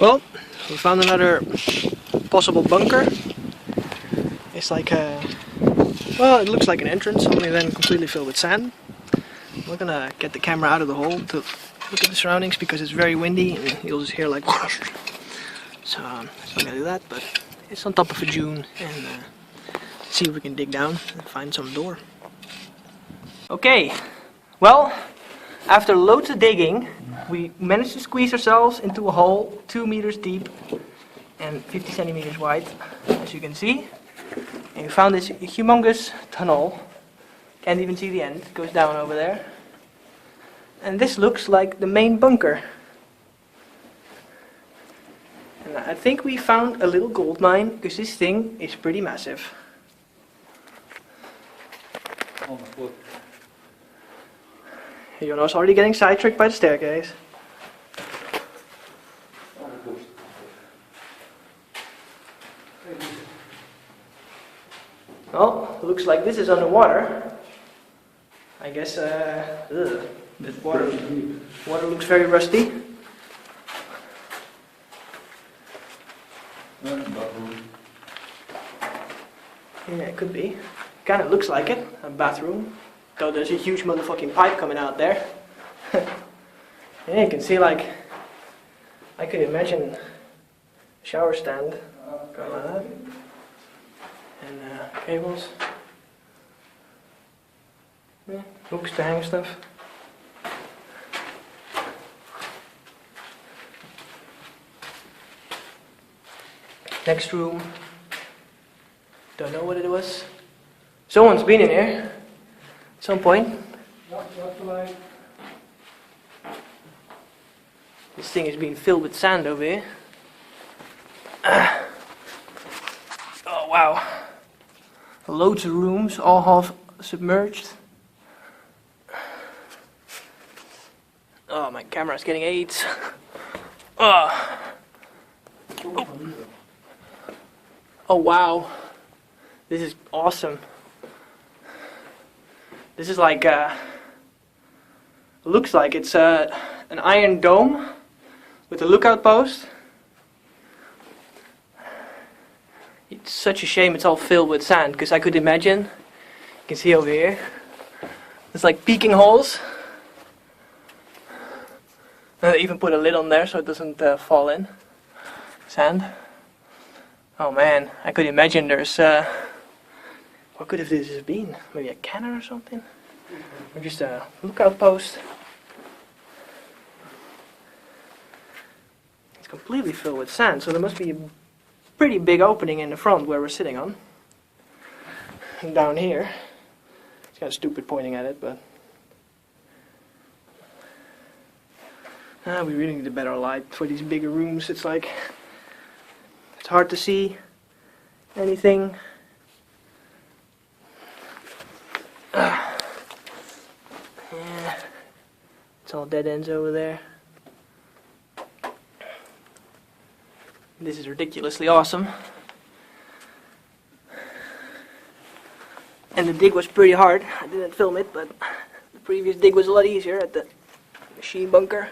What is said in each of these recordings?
Well, we found another possible bunker. It's like a, well, it looks like an entrance, only then completely filled with sand. We're gonna get the camera out of the hole to look at the surroundings because it's very windy and you'll just hear like so I'm not gonna do that, but it's on top of a dune and see if we can dig down and find some door. Okay, well, after loads of digging, we managed to squeeze ourselves into a hole 2 meters deep and 50 centimeters wide, as you can see. And we found this humongous tunnel. Can't even see the end, it goes down over there. And this looks like the main bunker. And I think we found a little gold mine, because this thing is pretty massive. On the foot. Jonas already getting sidetracked by the staircase. Well, looks like this is underwater. I guess the water looks very rusty. Yeah, it could be. Kind of looks like it, a bathroom. Though there's a huge motherfucking pipe coming out there. Yeah, you can see like, I could imagine a shower stand going like that. And cables. Yeah, hooks to hang stuff. Next room. Don't know what it was. Someone's been in here at some point. This thing is being filled with sand over here. Oh wow. Loads of rooms, all half submerged. Oh, my camera's getting AIDS. Oh. Oh wow. This is awesome. This is like, looks like it's an iron dome with a lookout post. It's such a shame it's all filled with sand, because I could imagine, you can see over here, there's like peeking holes. And they even put a lid on there so it doesn't fall in. Sand. Oh man, I could imagine there's, what could have this been? Maybe a cannon or something? Or just a lookout post. It's completely filled with sand, so there must be a pretty big opening in the front where we're sitting on. And down here, it's kind of stupid pointing at it, but we really need a better light for these bigger rooms. It's like, it's hard to see anything. Yeah, it's all dead ends over there. This is ridiculously awesome. And the dig was pretty hard. I didn't film it, but the previous dig was a lot easier at the machine bunker.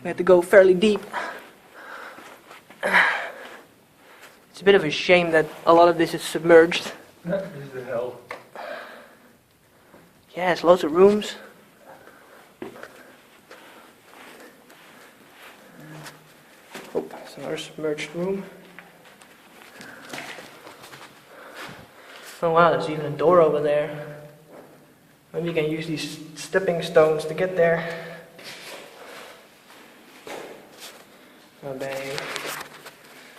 We had to go fairly deep. It's a bit of a shame that a lot of this is submerged. This is the hell. Yeah, it's loads of rooms. Oh, it's another submerged room. Oh wow, there's even a door over there. Maybe you can use these stepping stones to get there. Oh dang.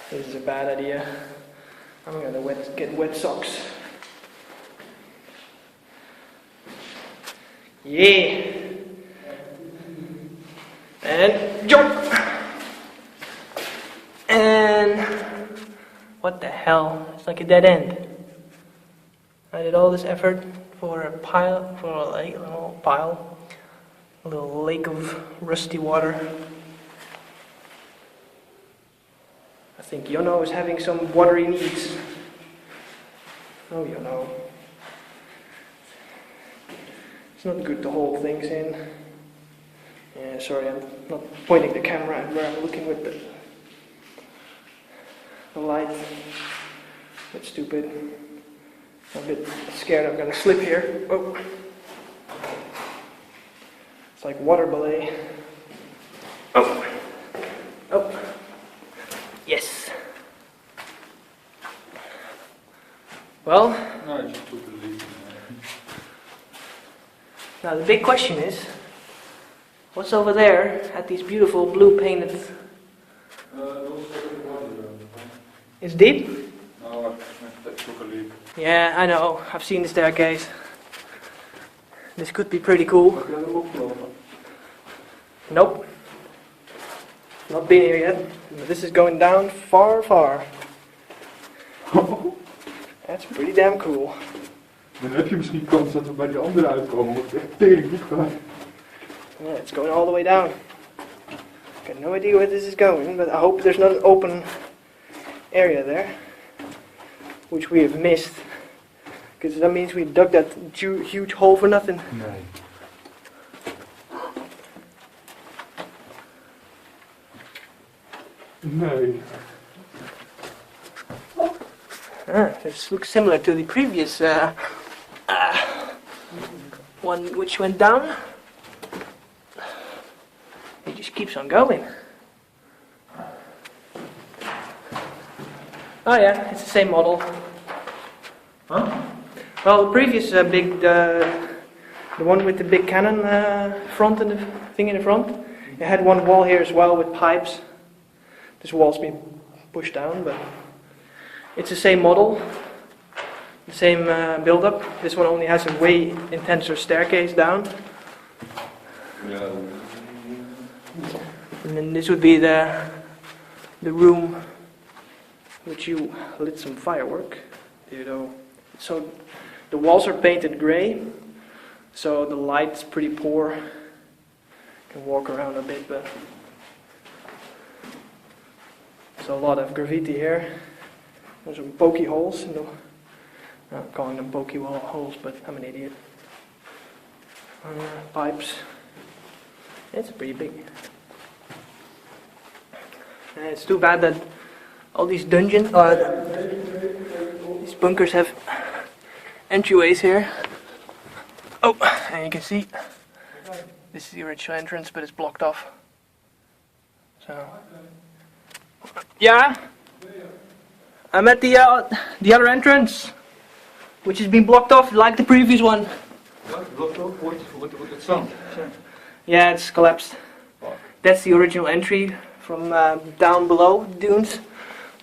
This is a bad idea. I'm gonna get wet socks. Yeah! And jump! And what the hell? It's like a dead end. I did all this effort for a pile, for a little pile, a little lake of rusty water. I think Jono is having some watery needs. Oh, Jono. It's not good to hold things in. Yeah, sorry, I'm not pointing the camera at where I'm looking with the light. That's stupid. I'm a bit scared I'm gonna slip here. Oh. It's like water ballet. Oh. Oh. Yes. Well, No, I just took a leak. now the big question is, what's over there at these beautiful blue painted? It's deep? No, I took a leak. Yeah, I know. I've seen the staircase. This could be pretty cool. Nope. Not been here yet. This is going down far, far. That's pretty damn cool. Dan heb je misschien kans dat we bij die andere uitkomen, want het is echt tering diep gaat. Yeah, it's going all the way down. Got no idea where this is going, but I hope there's not an open area there, which we have missed. Because that means we dug that huge hole for nothing. Nee. Nee. This looks similar to the previous one which went down. It just keeps on going. Oh yeah, it's the same model. Huh? Well, the previous the one with the big cannon front and the thing in the front, it had one wall here as well with pipes. This wall's been pushed down, but it's the same model, the same build-up. This one only has a way intenser staircase down. Yeah. And then this would be the room which you lit some firework. You know, so the walls are painted grey, so the light's pretty poor. You can walk around a bit, but there's a lot of graffiti here. There's some pokey holes in the. I'm calling them pokey holes, but I'm an idiot. Pipes. It's pretty big. And it's too bad that all these dungeons, these bunkers have entryways here. Oh, and you can see this is the original entrance, but it's blocked off. So, yeah, I'm at the other entrance, which has been blocked off like the previous one. What? Blocked off? What het sand? Yeah, it's collapsed. That's the original entry from down below the dunes,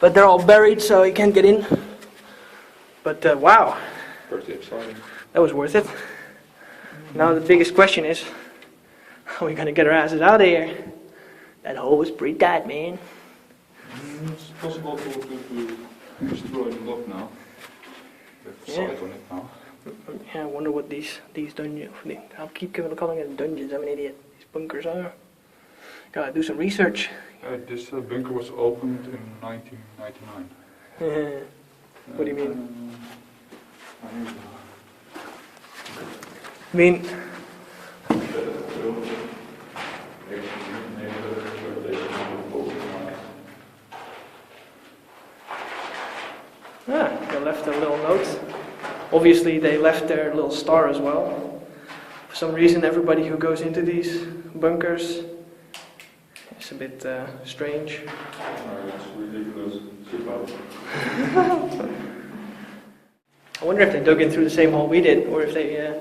but they're all buried, so you can't get in. But wow, Pretty exciting. that was worth it. Now the biggest question is, how are we gonna get our asses out of here? That hole was pretty tight, man. It's possible to destroy the block now. There's Yeah. site on it now. Yeah, I wonder what these dungeons. I'll keep calling it dungeons. I'm an idiot. These bunkers are. Gotta do some research. This bunker was opened in 1999. What do you mean? I mean, they left a little note. Obviously, they left their little star as well. For some reason, everybody who goes into these bunkers is a bit strange. It's ridiculous. I wonder if they dug in through the same hole we did, or if they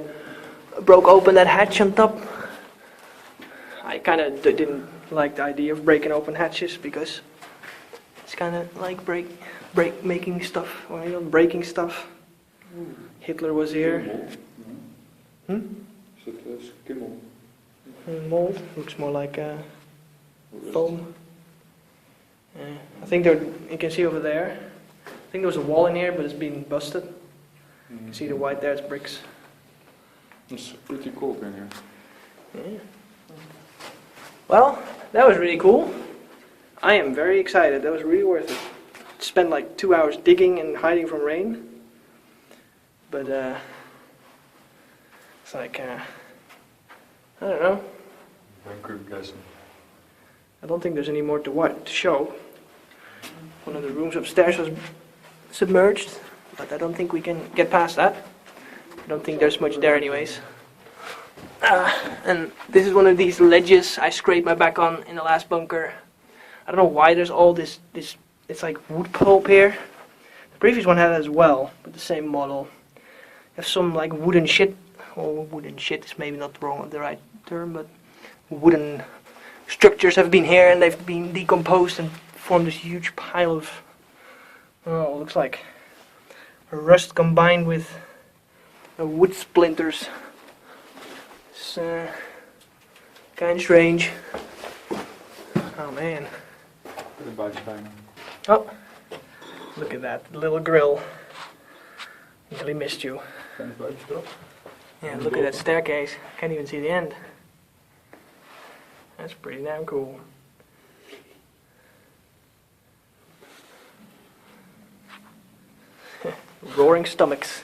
broke open that hatch on top. I kind of didn't like the idea of breaking open hatches because it's kind of like making stuff, or breaking stuff. Hitler was here. Is it skimmel? Mold looks more like foam. I think there, you can see over there. I think there was a wall in here, but it's been busted. You can see the white there, it's bricks. It's pretty cold in here. Yeah. Well, that was really cool. I am very excited. That was really worth it. Spent like 2 hours digging and hiding from rain. But it's like, I don't know. bunker vergessen. I don't think there's any more to show. One of the rooms upstairs was submerged, but I don't think we can get past that. I don't think there's much there anyways. And this is one of these ledges I scraped my back on in the last bunker. I don't know why there's all this it's like wood pulp here. The previous one had it as well, but the same model. You have some like wooden shit, or wooden shit is maybe not the right term, but wooden structures have been here and they've been decomposed and formed this huge pile of, oh, it looks like rust combined with wood splinters. It's kind of strange. Oh man. Oh, look at that little grill. Nearly missed you. Yeah, look at that staircase. Can't even see the end. That's pretty damn cool. Roaring stomachs.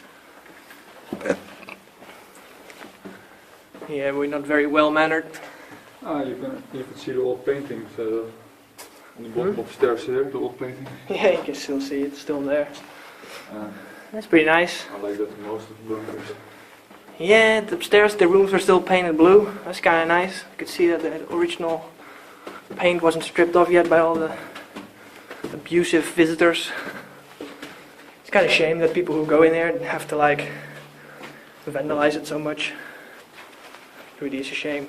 Yeah, we're not very well mannered. You can see the old paintings on the bottom of the stairs here, the old painting. Yeah, you can still see it, still there. That's pretty nice. I like that most of the bunkers. Yeah, upstairs the rooms were still painted blue. That's kind of nice. You could see that the original paint wasn't stripped off yet by all the abusive visitors. It's kind of a shame that people who go in there have to like vandalize it so much. It really is a shame.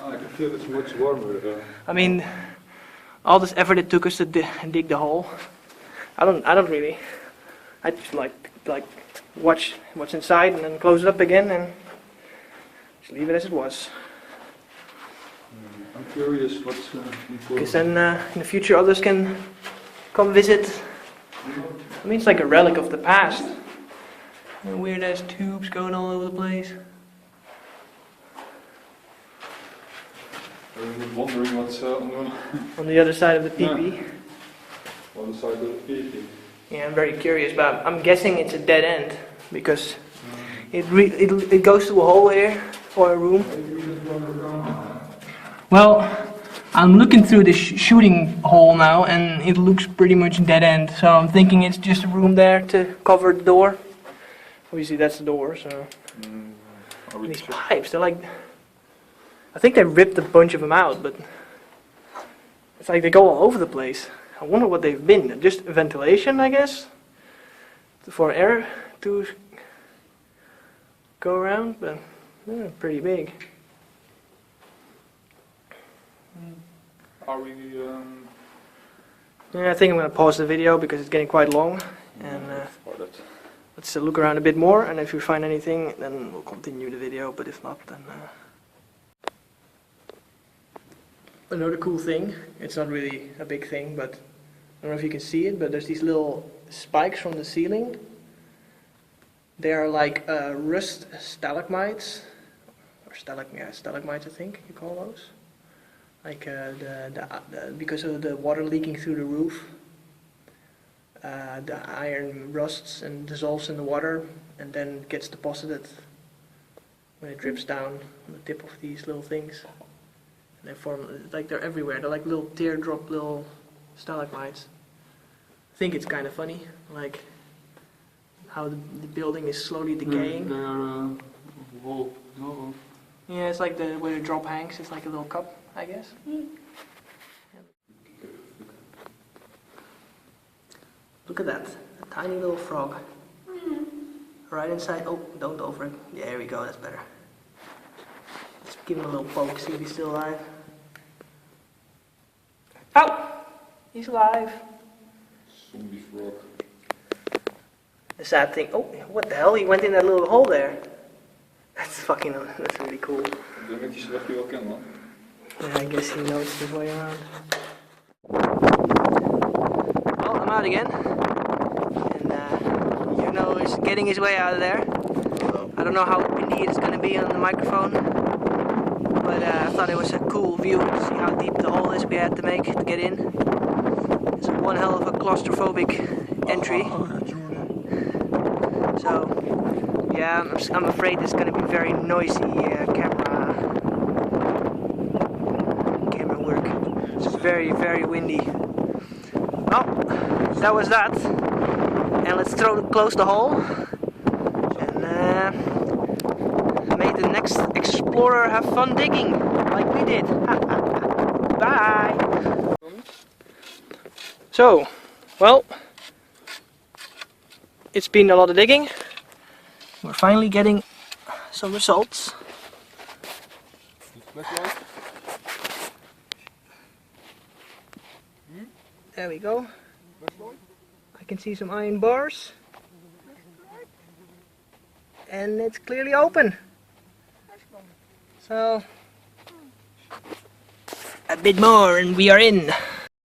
I can feel it's much warmer. I mean, all this effort it took us to dig the hole. I don't really. I just like watch what's inside and then close it up again and just leave it as it was. I'm curious what's Because then in the future others can come visit. I mean, it's like a relic of the past. Weird ass tubes going all over the place. I'm wondering what's On the other side of the PP. On the side of the PP. Yeah, I'm very curious, but I'm guessing it's a dead end because it goes to a hole here or a room. Well, I'm looking through the shooting hole now, and it looks pretty much dead end. So I'm thinking it's just a room there to cover the door. Obviously, that's the door. So these pipes, they're like, I think they ripped a bunch of them out, but it's like they go all over the place. I wonder what they've been. Just ventilation, I guess, for air to go around, but they're pretty big. Are we? Yeah, I think I'm going to pause the video because it's getting quite long, and let's look around a bit more. And if we find anything, then we'll continue the video. But if not, then another cool thing. It's not really a big thing, but I don't know if you can see it. But there's these little spikes from the ceiling. They are like rust stalagmites, or stalagmites, I think you call those. Like because of the water leaking through the roof, the iron rusts and dissolves in the water, and then gets deposited when it drips down on the tip of these little things. And they form, like they're everywhere. They're like little teardrop, little stalagmites. I think it's kind of funny, like how the building is slowly decaying. They are Yeah, it's like where the drop hangs. It's like a little cup, I guess. Look at that, a tiny little frog. Right inside. Oh, don't over it. Yeah, there we go. That's better. Let's give him a little poke. See if he's still alive. Oh, he's alive. zombie frog. The sad thing. Oh, what the hell? He went in that little hole there. That's really cool. Ik denk dat je ze echt wel kent, man. Yeah, I guess he knows his way around. Well, I'm out again. And you know he's getting his way out of there. I don't know how windy it's going to be on the microphone. But I thought it was a cool view to see how deep the hole is we had to make to get in. It's one hell of a claustrophobic entry. So, yeah, I'm afraid it's going to be very noisy camera very, very windy. Well, that was that. And let's close the hole. And may the next explorer have fun digging, like we did. Bye! So, well, it's been a lot of digging. We're finally getting some results. There we go. I can see some iron bars. And it's clearly open. So, a bit more and we are in.